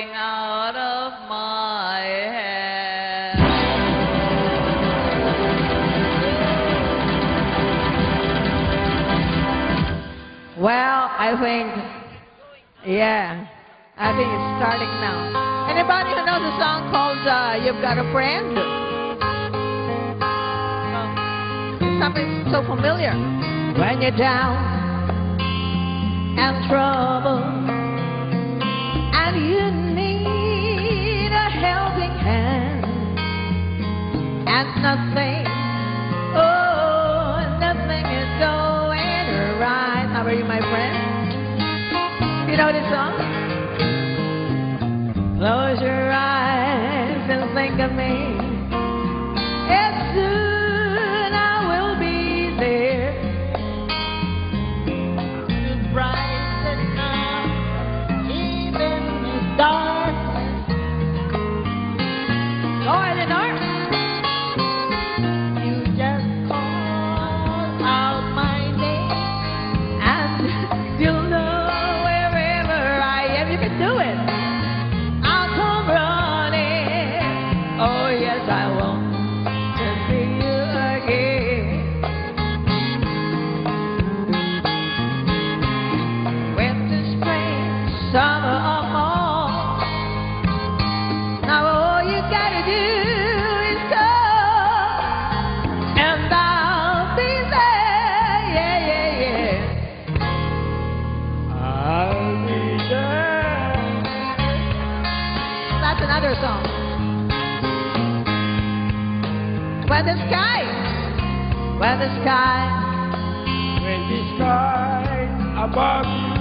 falling out of my head. Well, I think it's starting now. Anybody who knows a song called You've Got a Friend? It's something so familiar. When you're down and trouble and you need a helping hand and nothing is going right. How are you, my friend? You know this song? Close your eyes and think of me. And soon I will be there to brighten up even the darkness. Go ahead, Lenore. You just call out my name and you'll know wherever I am. You can do it. I'll come running. Oh yes, I will. To see you again. Winter, spring, summer, or fall. Now all you gotta do is come, and I'll be there. Yeah. I'll be there. That's another song. When the sky When the sky above you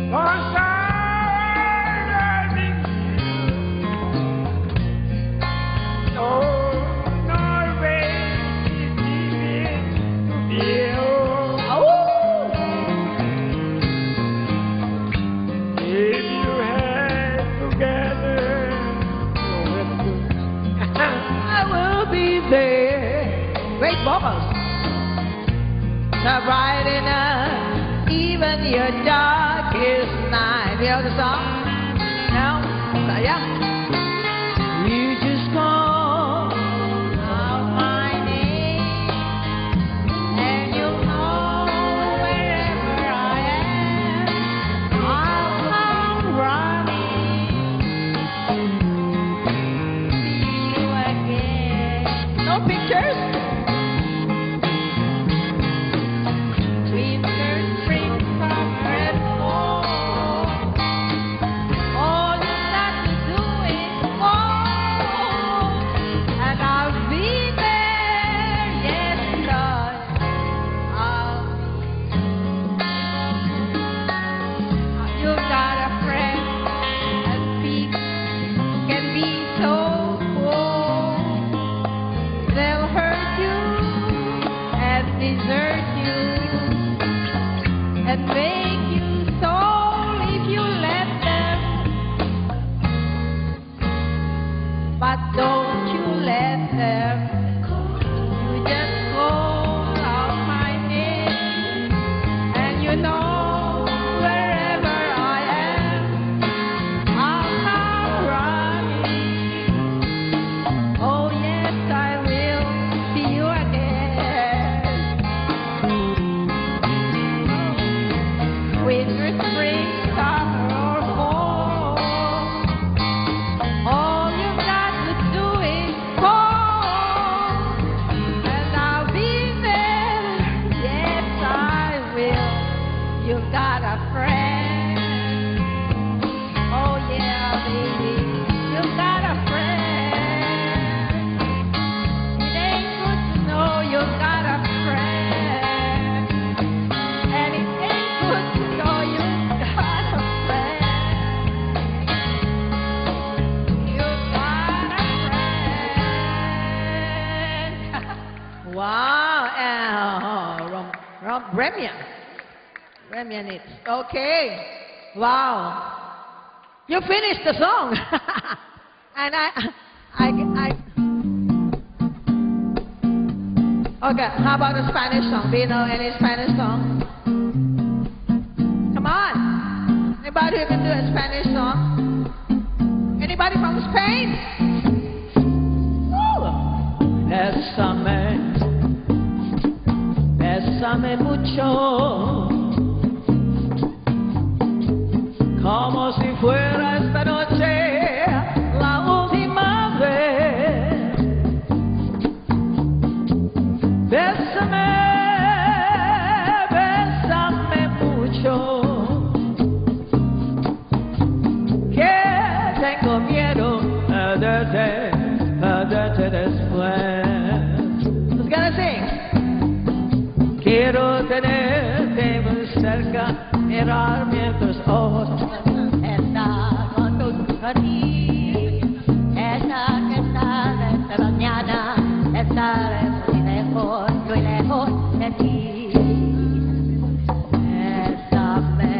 was shining, no rain is giving you. If you had together, I will be there. Great vocals. To brighten up even your darkest night. You know the song? No? So, yeah. You just call out my name, and you'll know wherever I am, I'll come running. See you again. No pictures? Winter, spring, summer, and fall. All you got to do is call, and I'll be there. Yes, Lord, I'll be there. You got a friend, and people can be so cold. They'll hurt you and desert you and make you soul if you let them. But don't you let them. You just call out my name, and you know wherever I am, I'll come running. Oh yes, I will see you again. Winter, spring, summer, or fall. All you've got to do is call, and I'll be there. Yes, I will. You've got a friend. Oh yeah, baby, you've got a friend. It ain't good to know you've got a friend, and it ain't good to know you've got a friend. You've got a friend. Wow, Remian it. Okay. Wow. You finished the song. And okay, how about a Spanish song? Do you know any Spanish song? Come on. Anybody who can do a Spanish song? Anybody from Spain? Woo! Bésame, bésame mucho, como si fuera esta noche la última vez. Bésame, bésame mucho, que tengo miedo de después. Who's gonna sing? Quiero tenerte muy cerca, mirarme en tus ojos. Estar junto a ti, estar esta mañana, estar muy lejos de ti. Bésame,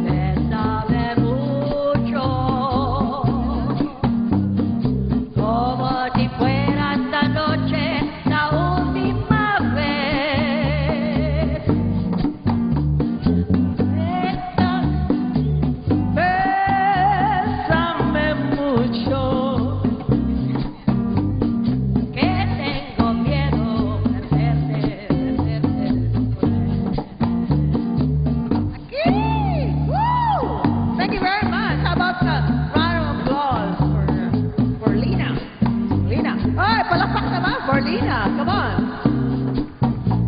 bésame mucho, como si fuera esta noche la última vez. Bésame mucho, Que tengo miedo de perderte después. Aquí! Woo! Thank you very much. How about the round of applause for Lina? Lina. Ay, palakpak naman for Lina. Come on.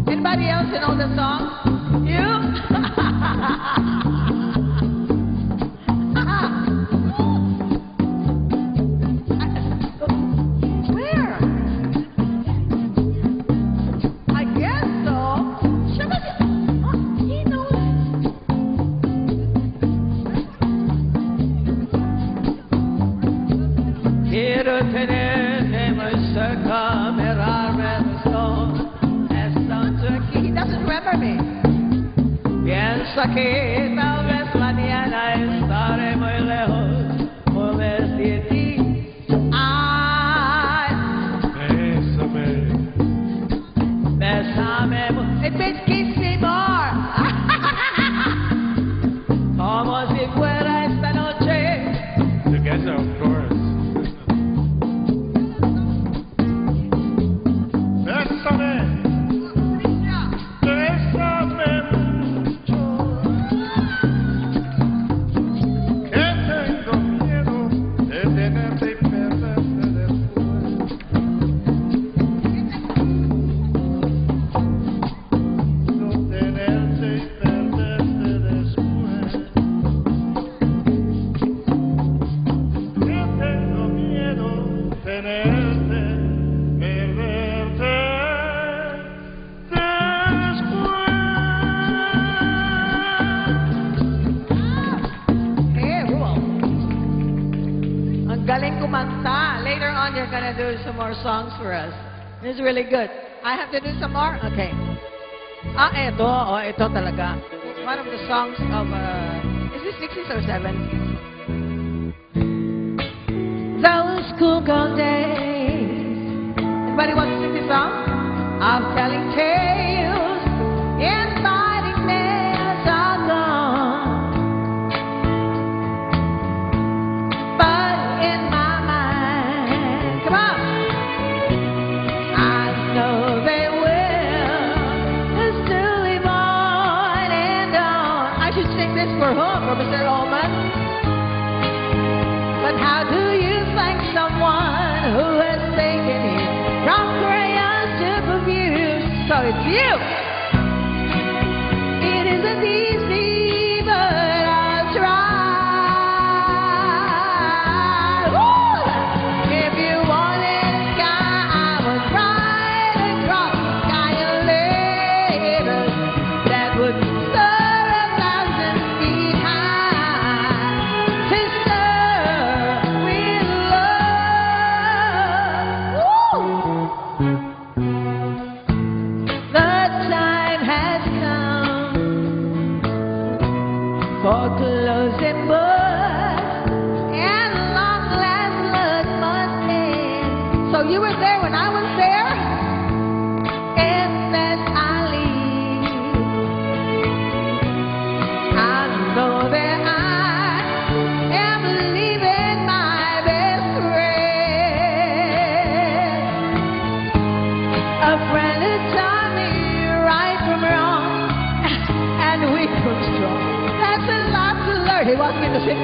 Anybody else who knows the song? You? Where? I guess so. Somebody, he knows. quiero tenerte muy cerca, mirarme en tus ojos. Esta noche aquí, He doesn't remember me. piensa que tal vez mañana estaré muy lejos de ti. I. Bésame, Bésame It means kiss me more. como si fuera esta noche. together, of course. Bésame, bésame mucho, que tengo miedo de tenerte y perderte después. No tenerte y perderte después. Que tengo miedo tenerte, perderte después. Hey, cool. Ang galing kumanta. Later on, you're gonna do some more songs for us. This is really good. I have to do some more? Okay. Ito. Oh, ito talaga. It's one of the songs of, is this 60s or 70s? Those school girl days. Anybody want to sing this song? I'm telling tales, inviting nails are gone. But in my mind, come on, I know they will still live on and on. I should sing this for whom? For Mr. Ullman? But how do you thank someone who has taken you from crayons to perfume? So it's you. It isn't easy, but I'll try. Woo! If you wanted a sky, I would ride across the sky and letters that would soar 1,000 feet high to serve with love. Woo! The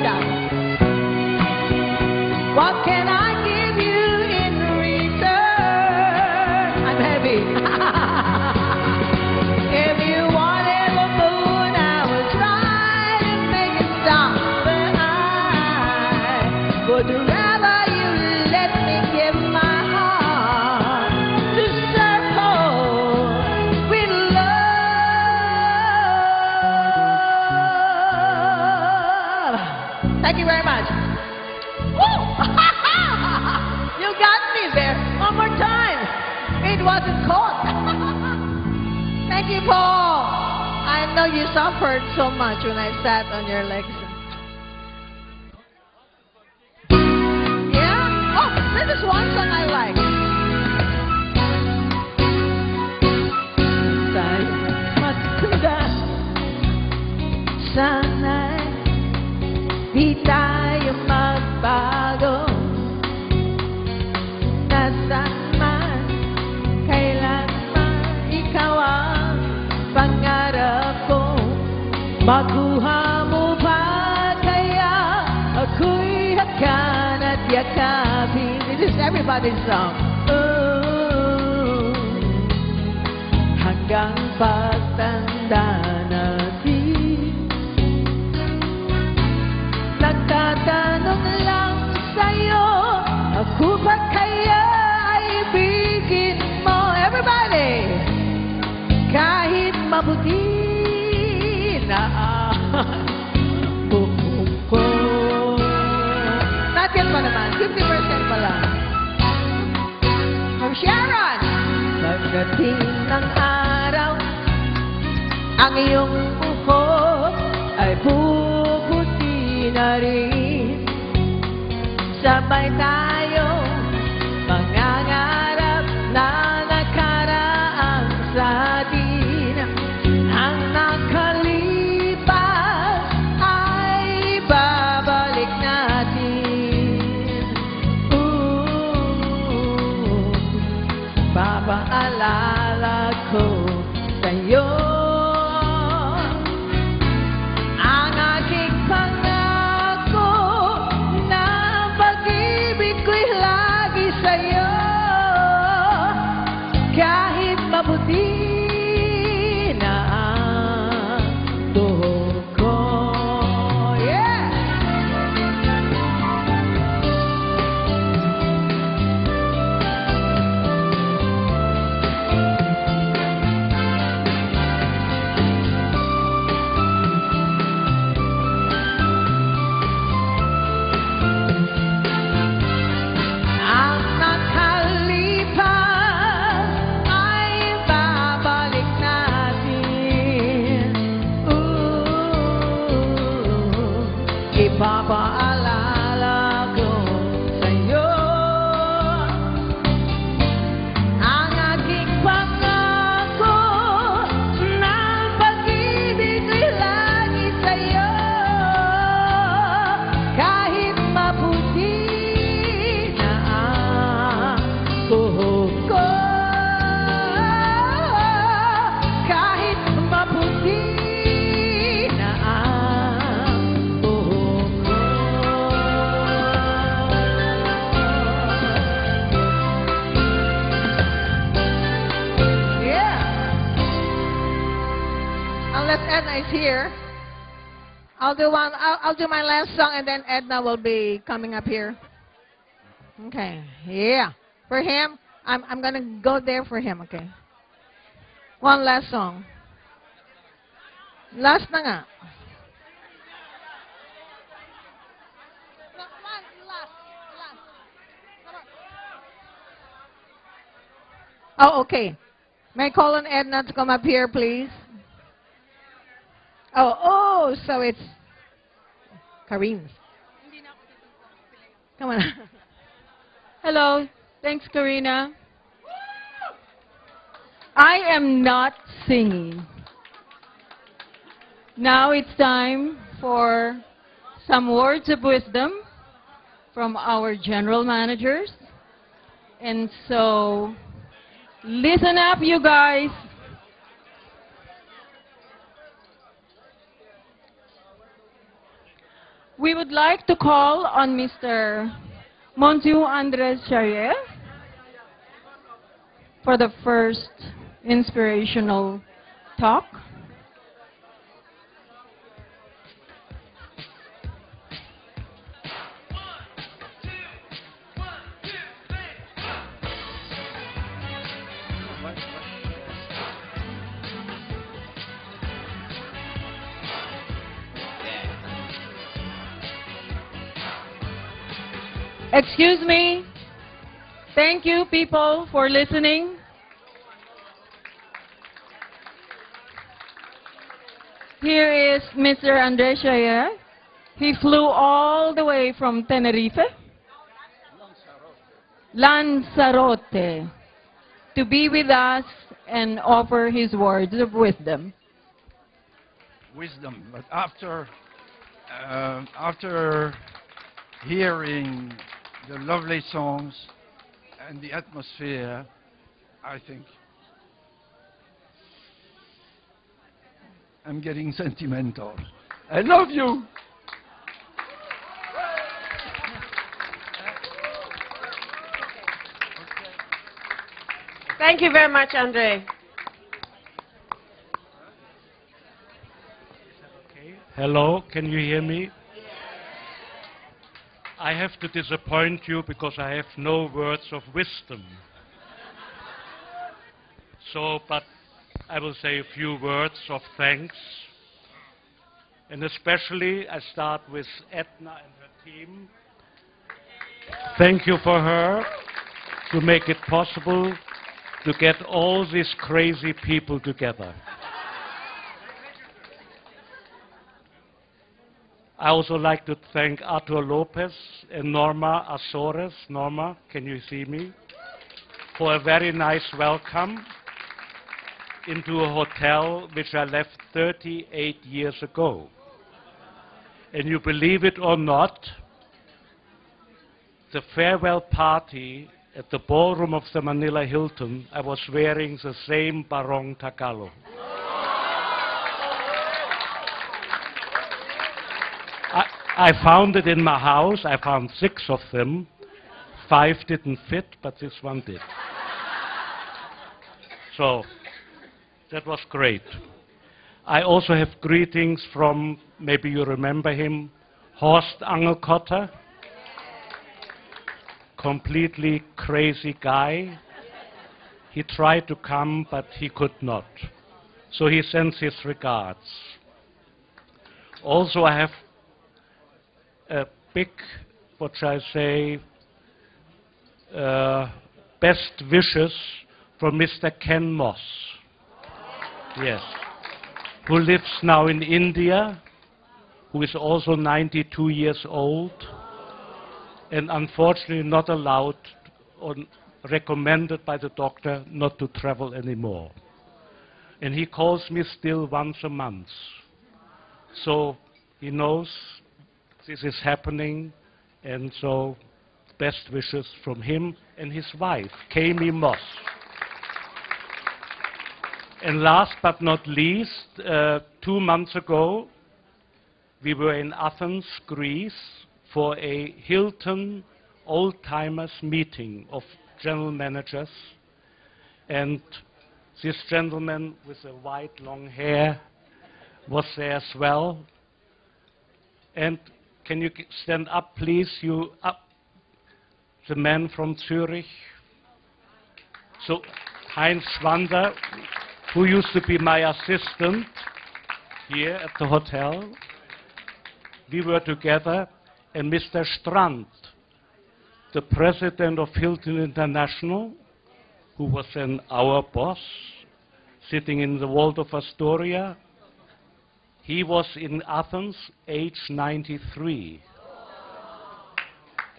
job. What can I give you in return? I'm heavy. If you wanted a moon, I will try to make it stop. But I would rather you let me give my heart to circle with love. Thank you very much. Woo! You got me there. One more time. It wasn't caught. Thank you, Paul. I know you suffered so much when I sat on your legs. Yeah? Oh, this is one song I like. Tayo matanda, sana'y di tayo magbago. Nasaan man, kailan man, ikaw ang pangarap ko. Makuha mo ba kaya ako'y hakan at yakapin? This is everybody's song. Hanggang pagtanda natin, nagtatanong lang sa'yo, ako ba kaya ay ibigin mo? Everybody! Kahit mabuti na ang buhok ko. Natin pa naman, 50% pa lang. From Sharon! Pagdating ng araw, ang iyong buhok ay puputi na rin. Sabay tayo mangangarap na nakaraang sa atin. Ang nakalipas ay babalik natin. Papaalala ko sa'yo ang aking pangako na pag-ibig ko'y lagi sa'yo. Kahit mabuti na ang buhok ko. Yeah! Ang nakalipas ay babalik natin. Ipapaalala ko sa'yo ang aking pangako na pag-ibig ko'y lagi sa'yo. Kahit maputi na ang buhok ko. Kahit maputi na ang buhok ko. Yeah. Unless Edna is here, I'll do my last song, and then Edna will be coming up here. Okay. Yeah. For him, I'm gonna go there for him. Okay. One last song. Last na nga. Oh, okay. May I call on Edna to come up here, please? Oh, so it's Kareem's. Come on. Hello. Thanks, Karina. I am not singing. Now it's time for some words of wisdom from our general managers. And so, listen up, you guys. we would like to call on Mr. Monsieur Andres Charrier for the first inspirational talk. Excuse me. Thank you, people, for listening. Here is Mr. Andres Charrier. He flew all the way from Tenerife, Lanzarote, to be with us and offer his words of wisdom. Wisdom, but after hearing the lovely songs and the atmosphere, I think I'm getting sentimental. I love you. Thank you very much, Andre. Hello, can you hear me? I have to disappoint you because I have no words of wisdom. But I will say a few words of thanks. And especially, I start with Edna and her team. Thank you for her to make it possible to get all these crazy people together. I also like to thank Artur Lopez and Norma Azores. Norma, can you see me? For a very nice welcome into a hotel which I left 38 years ago. And you believe it or not, the farewell party at the ballroom of the Manila Hilton, I was wearing the same Barong Tagalog. I found it in my house. I found 6 of them. 5 didn't fit, but this one did. So that was great. I also have greetings from, maybe you remember him, Horst Angelkotter. Completely crazy guy. He tried to come, but he could not. So he sends his regards. Also, I have a big, what shall I say, best wishes from Mr. Ken Moss. Yes. Who lives now in India, who is also 92 years old, and unfortunately not allowed or recommended by the doctor not to travel anymore. And he calls me still once a month. So he knows this is happening, and so best wishes from him and his wife, Kami Moss. And last but not least, 2 months ago, we were in Athens, Greece, for a Hilton old-timers meeting of general managers. And this gentleman with the white long hair was there as well. And can you stand up, please? You up, the man from Zurich. So Heinz Schwander, who used to be my assistant here at the hotel. We were together, and Mr. Strand, the president of Hilton International, who was then our boss, sitting in the Waldorf Astoria. He was in Athens, age 93.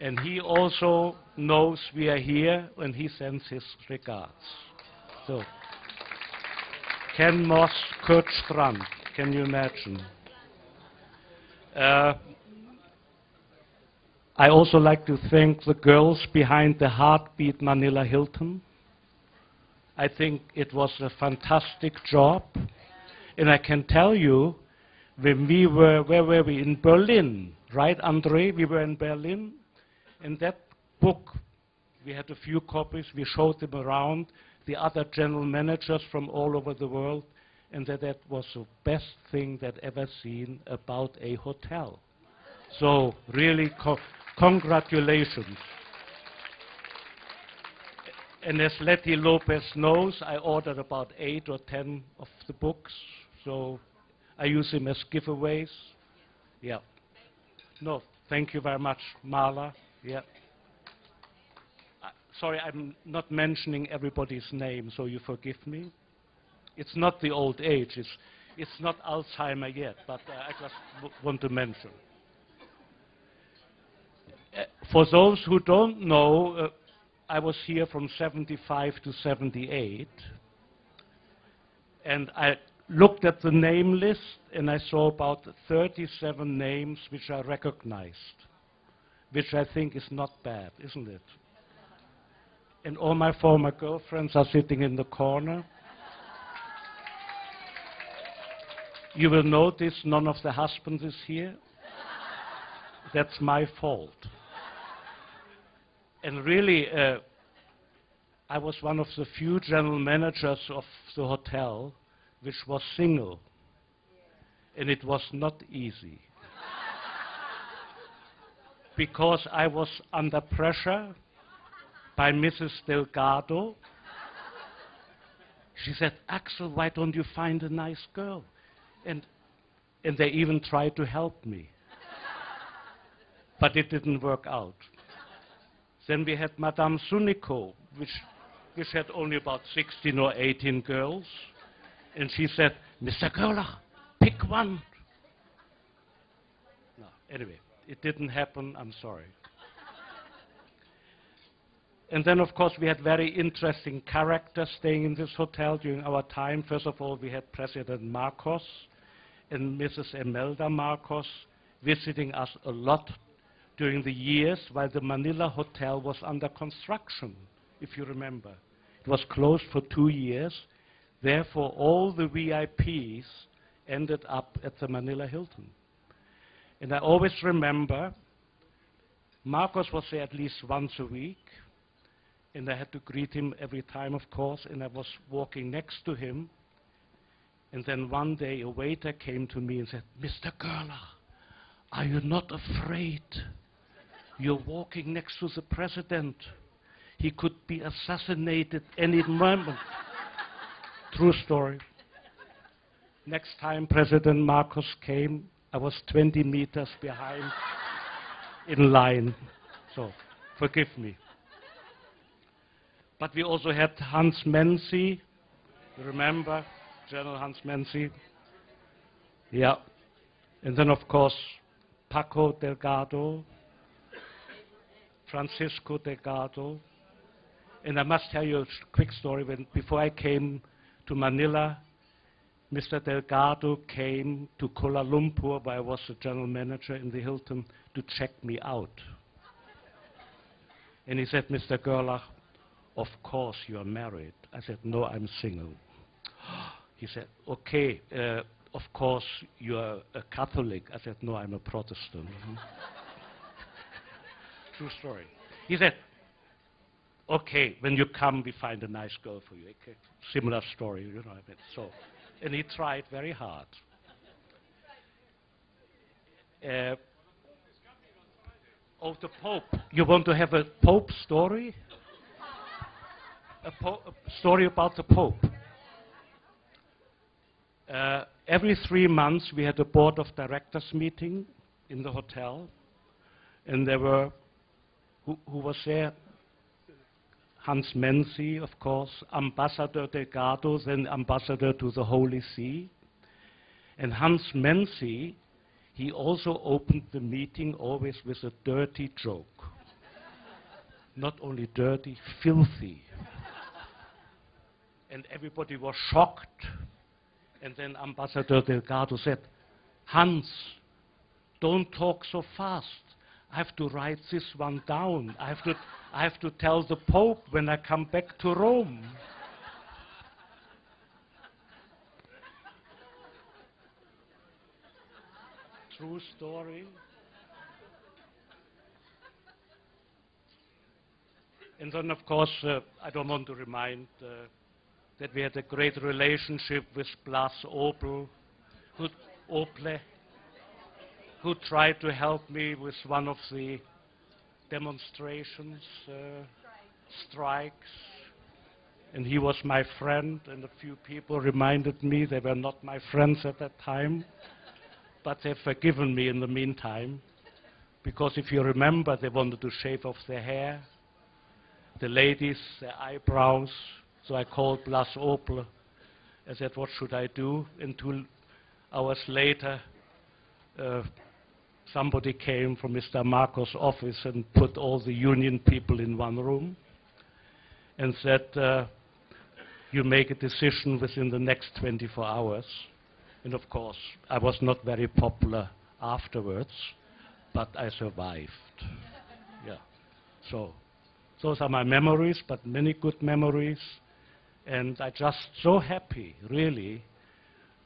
And he also knows we are here, and he sends his regards. So, Ken Moss, Kurt Strand, can you imagine? I also like to thank the girls behind the Heartbeat Manila Hilton. I think it was a fantastic job. And I can tell you, when we were, where were we? In Berlin, Right, Andre? We were in Berlin, and that book, we had a few copies, we showed them around, the other general managers from all over the world, and that was the best thing that ever seen about a hotel. So really, congratulations. And as Letty Lopez knows, I ordered about 8 or 10 of the books, so I use them as giveaways. Yeah. No, thank you very much, Marla. Yeah. Sorry, I'm not mentioning everybody's name, so you forgive me. It's not the old age. It's not Alzheimer yet, but I just want to mention. For those who don't know, I was here from 75 to 78, and I looked at the name list, and I saw about 37 names which I recognized, which I think is not bad, isn't it? And all my former girlfriends are sitting in the corner. You will notice none of the husbands is here. That's my fault. And really, I was one of the few general managers of the hotel which was single. And it was not easy. Because I was under pressure by Mrs. Delgado. She said, Axel, why don't you find a nice girl? And they even tried to help me. But it didn't work out. Then we had Madame Sunico, which had only about 16 or 18 girls. And she said, Mr. Gerlach, pick one. No, anyway, it didn't happen. I'm sorry. And then, of course, we had very interesting characters staying in this hotel during our time. First of all, we had President Marcos and Mrs. Imelda Marcos visiting us a lot during the years while the Manila Hotel was under construction, if you remember. It was closed for 2 years. Therefore, all the VIPs ended up at the Manila Hilton. And I always remember Marcos was there at least once a week, and I had to greet him every time, of course, and I was walking next to him. And then one day a waiter came to me and said, Mr. Gerlach, are you not afraid? You're walking next to the president. He could be assassinated any moment. True story. Next time President Marcos came, I was 20 meters behind in line. So forgive me. But we also had Hans Menzi. You remember? General Hans Menzi. Yeah. And then, of course, Paco Delgado, Francisco Delgado. And I must tell you a quick story. Before I came to Manila, Mr. Delgado came to Kuala Lumpur, where I was the general manager in the Hilton, to check me out. And he said, Mr. Gerlach, of course you are married. I said, no, I'm single. He said, okay, of course you are a Catholic. I said, no, I'm a Protestant. True story. He said, okay, when you come, we find a nice girl for you. Okay. Similar story, you know. So, and he tried very hard. Oh, the Pope. You want to have a Pope story? A story about the Pope. Every 3 months, we had a board of directors meeting in the hotel, and there were, who was there? Hans Menzi, of course, Ambassador Delgado, then ambassador to the Holy See. And Hans Menzi, he also opened the meeting always with a dirty joke. Not only dirty, filthy. And everybody was shocked. And then Ambassador Delgado said, Hans, don't talk so fast. I have to write this one down. I have to tell the Pope when I come back to Rome. True story. And then, of course, I don't want to remind that we had a great relationship with Blas Opel, who tried to help me with one of the demonstrations, strikes. And he was my friend, and a few people reminded me they were not my friends at that time, but they've forgiven me in the meantime. Because if you remember, they wanted to shave off their hair, the ladies, their eyebrows. So I called Blas Opel. I said, what should I do? And 2 hours later, somebody came from Mr. Marcos' office and put all the union people in one room and said, you make a decision within the next 24 hours. And of course, I was not very popular afterwards, but I survived. Yeah. So those are my memories, but many good memories. And I'm just so happy, really,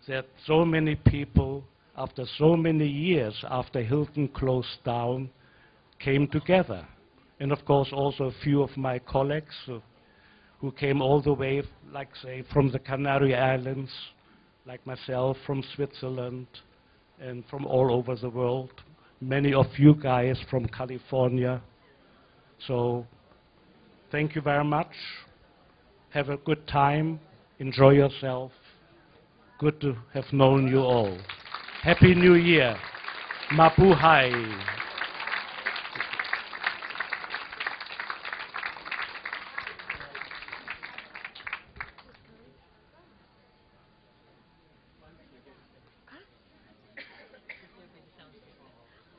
that so many people, after so many years after Hilton closed down, came together. And of course, also a few of my colleagues who came all the way, like say, from the Canary Islands, like myself, from Switzerland, and from all over the world. Many of you guys from California. So, thank you very much. Have a good time. Enjoy yourself. Good to have known you all. Happy New Year. Mabuhay.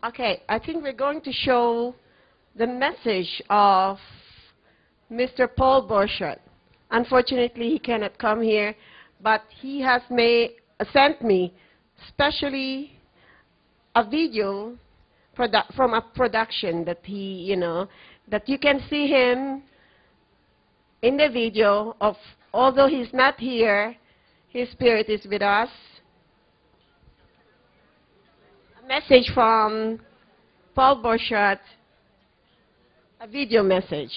Okay, I think we're going to show the message of Mr. Paul Borchardt. Unfortunately, he cannot come here, but he has sent me specially a video from a production that that you can see him in the video of, although he's not here, his spirit is with us. A message from Paul Borchardt, a video message.